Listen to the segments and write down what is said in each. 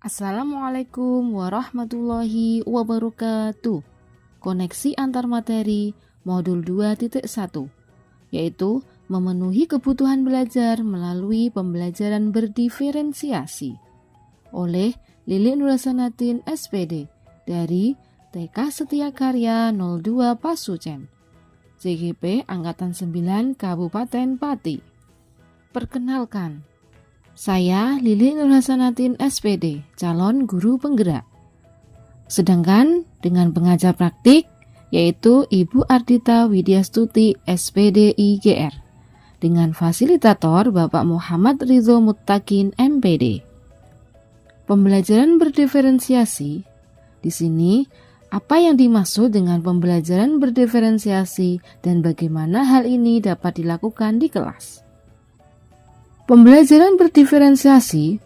Assalamualaikum warahmatullahi wabarakatuh. Koneksi antar materi modul 2.1, yaitu memenuhi kebutuhan belajar melalui pembelajaran berdiferensiasi oleh Lili Nurhasanatin SPD dari TK Setia Karya 02 Pasucen, CGP Angkatan 9 Kabupaten Pati. Perkenalkan, saya Lili Nurhasanatin SPD, calon guru penggerak. Sedangkan dengan pengajar praktik yaitu Ibu Ardita Widyastuti SPD IGR dengan fasilitator Bapak Muhammad Ridho Muttaqin MPD. Pembelajaran berdiferensiasi. Di sini apa yang dimaksud dengan pembelajaran berdiferensiasi dan bagaimana hal ini dapat dilakukan di kelas? Pembelajaran berdiferensiasi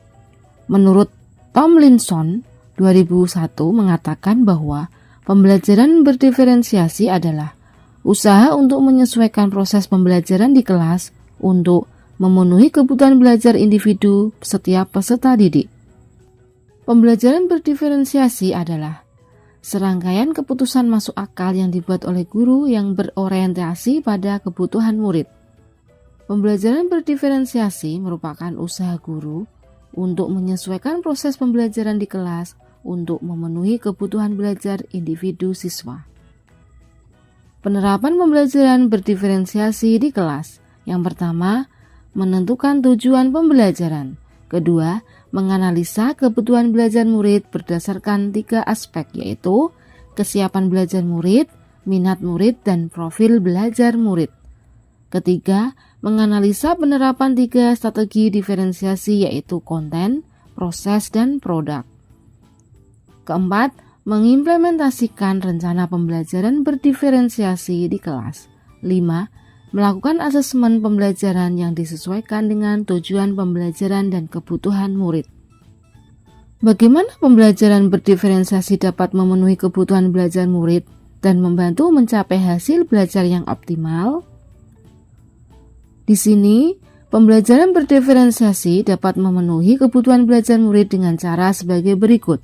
menurut Tomlinson 2001 mengatakan bahwa pembelajaran berdiferensiasi adalah usaha untuk menyesuaikan proses pembelajaran di kelas untuk memenuhi kebutuhan belajar individu setiap peserta didik. Pembelajaran berdiferensiasi adalah serangkaian keputusan masuk akal yang dibuat oleh guru yang berorientasi pada kebutuhan murid. Pembelajaran berdiferensiasi merupakan usaha guru untuk menyesuaikan proses pembelajaran di kelas untuk memenuhi kebutuhan belajar individu siswa. Penerapan pembelajaran berdiferensiasi di kelas. Yang pertama, menentukan tujuan pembelajaran. Kedua, menganalisa kebutuhan belajar murid berdasarkan 3 aspek, yaitu kesiapan belajar murid, minat murid, dan profil belajar murid. Ketiga, menganalisa penerapan 3 strategi diferensiasi yaitu konten, proses, dan produk. Keempat, mengimplementasikan rencana pembelajaran berdiferensiasi di kelas. 5. Melakukan asesmen pembelajaran yang disesuaikan dengan tujuan pembelajaran dan kebutuhan murid. Bagaimana pembelajaran berdiferensiasi dapat memenuhi kebutuhan belajar murid dan membantu mencapai hasil belajar yang optimal? Di sini, pembelajaran berdiferensiasi dapat memenuhi kebutuhan belajar murid dengan cara sebagai berikut.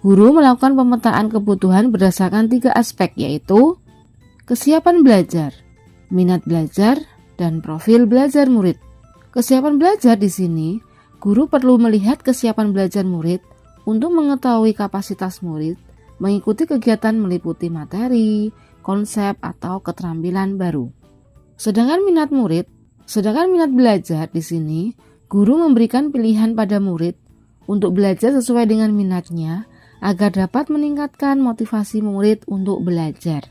Guru melakukan pemetaan kebutuhan berdasarkan 3 aspek, yaitu kesiapan belajar, minat belajar, dan profil belajar murid. Kesiapan belajar di sini, guru perlu melihat kesiapan belajar murid untuk mengetahui kapasitas murid, mengikuti kegiatan meliputi materi, konsep, atau keterampilan baru. Sedangkan minat belajar di sini, guru memberikan pilihan pada murid untuk belajar sesuai dengan minatnya agar dapat meningkatkan motivasi murid untuk belajar.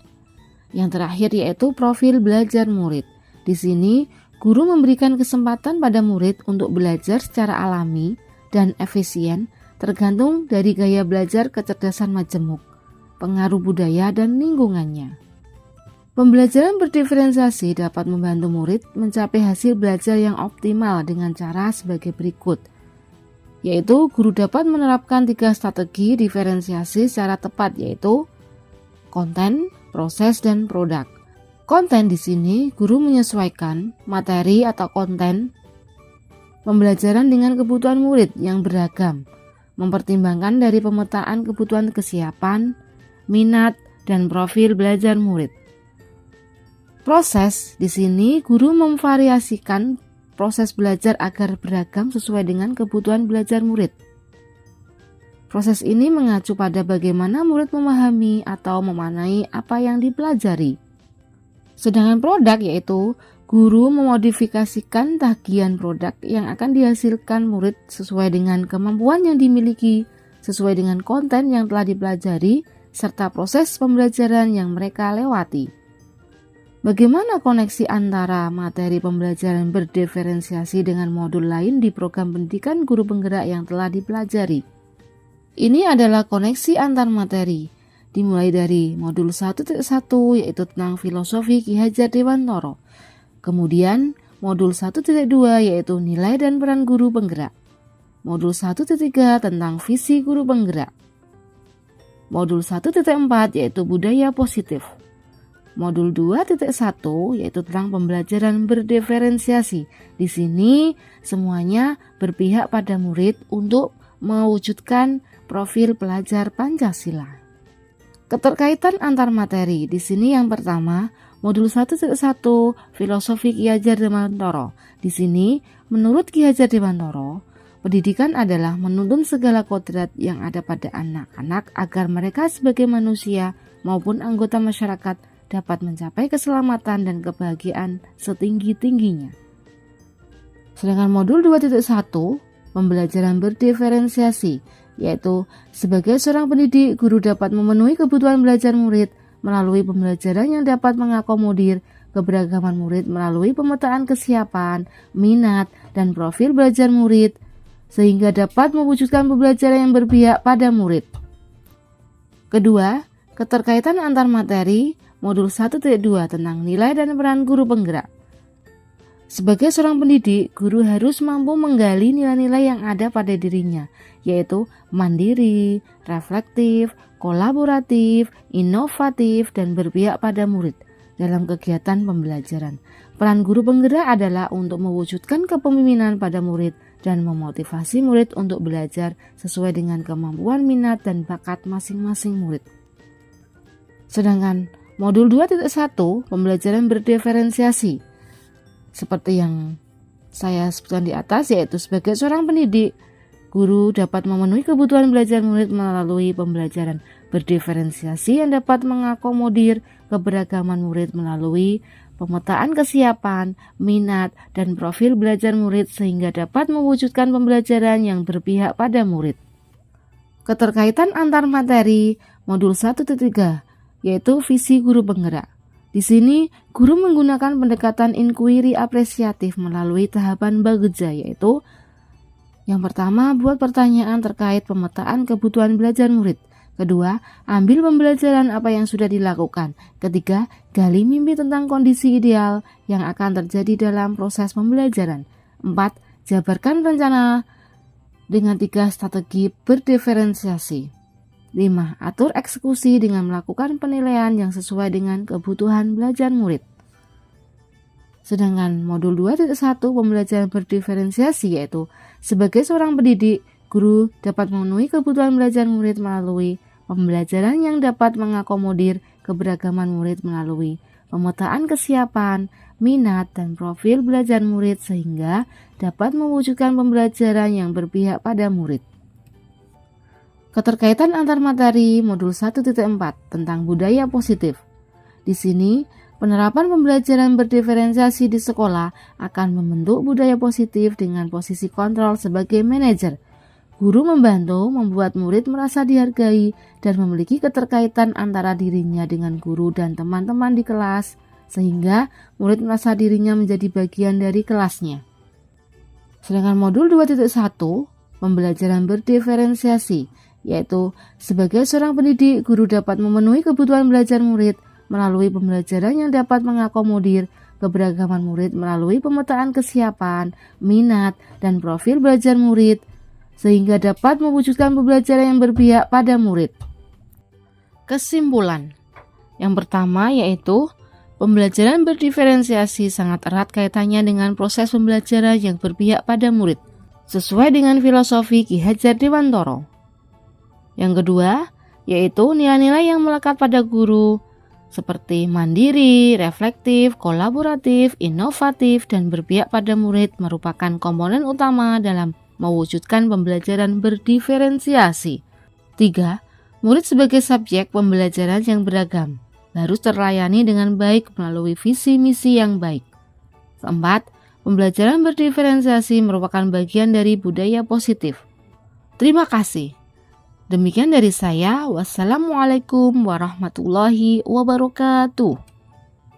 Yang terakhir yaitu profil belajar murid. Di sini, guru memberikan kesempatan pada murid untuk belajar secara alami dan efisien tergantung dari gaya belajar kecerdasan majemuk, pengaruh budaya, dan lingkungannya. Pembelajaran berdiferensiasi dapat membantu murid mencapai hasil belajar yang optimal dengan cara sebagai berikut, yaitu guru dapat menerapkan 3 strategi diferensiasi secara tepat, yaitu konten, proses, dan produk. Konten di sini guru menyesuaikan materi atau konten pembelajaran dengan kebutuhan murid yang beragam, mempertimbangkan dari pemetaan kebutuhan kesiapan, minat, dan profil belajar murid. Proses di sini guru memvariasikan proses belajar agar beragam sesuai dengan kebutuhan belajar murid. Proses ini mengacu pada bagaimana murid memahami atau memaknai apa yang dipelajari. Sedangkan produk yaitu guru memodifikasikan tagihan produk yang akan dihasilkan murid sesuai dengan kemampuan yang dimiliki, sesuai dengan konten yang telah dipelajari, serta proses pembelajaran yang mereka lewati. Bagaimana koneksi antara materi pembelajaran berdiferensiasi dengan modul lain di program pendidikan guru penggerak yang telah dipelajari? Ini adalah koneksi antar materi, dimulai dari modul 1.1 yaitu tentang filosofi Ki Hajar Dewantoro. Kemudian modul 1.2 yaitu nilai dan peran guru penggerak. Modul 1.3 tentang visi guru penggerak. Modul 1.4 yaitu budaya positif. Modul 2.1 yaitu tentang pembelajaran berdiferensiasi. Di sini semuanya berpihak pada murid untuk mewujudkan profil pelajar Pancasila. Keterkaitan antar materi. Di sini yang pertama, modul 1.1 Filosofi Ki Hajar Dewantara. Di sini, menurut Ki Hajar Dewantara, pendidikan adalah menuntun segala kodrat yang ada pada anak-anak agar mereka sebagai manusia maupun anggota masyarakat dapat mencapai keselamatan dan kebahagiaan setinggi-tingginya. Sedangkan modul 2.1 Pembelajaran berdiferensiasi, yaitu sebagai seorang pendidik, guru dapat memenuhi kebutuhan belajar murid melalui pembelajaran yang dapat mengakomodir keberagaman murid melalui pemetaan kesiapan, minat, dan profil belajar murid, sehingga dapat mewujudkan pembelajaran yang berpihak pada murid. Kedua, keterkaitan antar materi, modul 1.2 tentang nilai dan peran guru penggerak. Sebagai seorang pendidik, guru harus mampu menggali nilai-nilai yang ada pada dirinya, yaitu mandiri, reflektif, kolaboratif, inovatif, dan berpihak pada murid dalam kegiatan pembelajaran. Peran guru penggerak adalah untuk mewujudkan kepemimpinan pada murid dan memotivasi murid untuk belajar sesuai dengan kemampuan minat dan bakat masing-masing murid. Sedangkan modul 2.1 Pembelajaran berdiferensiasi, seperti yang saya sebutkan di atas, yaitu sebagai seorang pendidik, guru dapat memenuhi kebutuhan belajar murid melalui pembelajaran berdiferensiasi yang dapat mengakomodir keberagaman murid melalui pemetaan kesiapan, minat, dan profil belajar murid sehingga dapat mewujudkan pembelajaran yang berpihak pada murid. Keterkaitan antar materi, modul 1.3, yaitu visi guru penggerak. Di sini, guru menggunakan pendekatan inquiry apresiatif melalui tahapan Bageja, yaitu yang pertama, buat pertanyaan terkait pemetaan kebutuhan belajar murid. Kedua, ambil pembelajaran apa yang sudah dilakukan. Ketiga, gali mimpi tentang kondisi ideal yang akan terjadi dalam proses pembelajaran. 4. Jabarkan rencana dengan 3 strategi berdiferensiasi. 5. Atur eksekusi dengan melakukan penilaian yang sesuai dengan kebutuhan belajar murid. Sedangkan modul 2.1 Pembelajaran berdiferensiasi, yaitu sebagai seorang pendidik, guru dapat memenuhi kebutuhan belajar murid melalui pembelajaran yang dapat mengakomodir keberagaman murid melalui pemetaan kesiapan, minat, dan profil belajar murid sehingga dapat mewujudkan pembelajaran yang berpihak pada murid. Keterkaitan antar materi, modul 1.4 tentang budaya positif. Di sini, penerapan pembelajaran berdiferensiasi di sekolah akan membentuk budaya positif dengan posisi kontrol sebagai manajer. Guru membantu membuat murid merasa dihargai dan memiliki keterkaitan antara dirinya dengan guru dan teman-teman di kelas, sehingga murid merasa dirinya menjadi bagian dari kelasnya. Sedangkan modul 2.1 Pembelajaran berdiferensiasi, yaitu sebagai seorang pendidik, guru dapat memenuhi kebutuhan belajar murid melalui pembelajaran yang dapat mengakomodir keberagaman murid melalui pemetaan kesiapan, minat, dan profil belajar murid, sehingga dapat mewujudkan pembelajaran yang berpihak pada murid. Kesimpulan yang pertama yaitu pembelajaran berdiferensiasi sangat erat kaitannya dengan proses pembelajaran yang berpihak pada murid, sesuai dengan filosofi Ki Hajar Dewantara. Yang kedua, yaitu nilai-nilai yang melekat pada guru, seperti mandiri, reflektif, kolaboratif, inovatif, dan berpihak pada murid merupakan komponen utama dalam mewujudkan pembelajaran berdiferensiasi. 3. Murid sebagai subjek pembelajaran yang beragam, harus terlayani dengan baik melalui visi misi yang baik. 4. Pembelajaran berdiferensiasi merupakan bagian dari budaya positif. Terima kasih. Demikian dari saya. Wassalamualaikum warahmatullahi wabarakatuh.